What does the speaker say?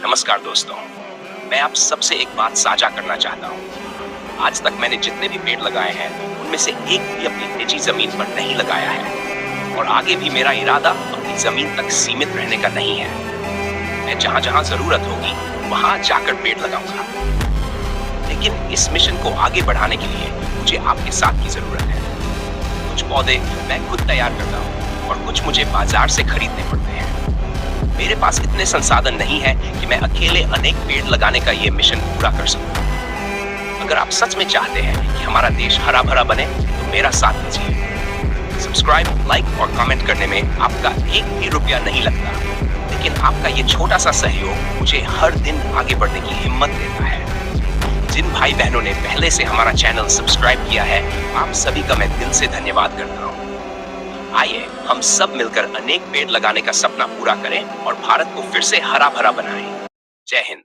नमस्कार दोस्तों, मैं आप सबसे एक बात साझा करना चाहता हूँ। आज तक मैंने जितने भी पेड़ लगाए हैं, उनमें से एक भी अपनी निजी जमीन पर नहीं लगाया है और आगे भी मेरा इरादा अपनी जमीन तक सीमित रहने का नहीं है। मैं जहाँ-जहाँ जरूरत होगी, वहाँ जाकर पेड़ लगाऊंगा। लेकिन इस मिशन को आगे बढ़ाने के लिए मुझे आपके साथ की जरूरत है। कुछ पौधे मैं खुद तैयार करता हूँ और कुछ मुझे बाजार से खरीदने पड़ते हैं। मेरे पास इतने संसाधन नहीं है कि मैं अकेले अनेक पेड़ लगाने का ये मिशन पूरा कर सकूं। अगर आप सच में चाहते हैं कि हमारा देश हरा भरा बने, तो मेरा साथ दीजिए। सब्सक्राइब, लाइक और कमेंट करने में आपका एक भी रुपया नहीं लगता, लेकिन आपका ये छोटा सा सहयोग मुझे हर दिन आगे बढ़ने की हिम्मत देता है। जिन भाई बहनों ने पहले से हमारा चैनल सब्सक्राइब किया है, आप सभी का मैं दिल से धन्यवाद करता हूँ। आइए हम सब मिलकर अनेक पेड़ लगाने का सपना पूरा करें और भारत को फिर से हरा भरा बनाएं। जय हिंद।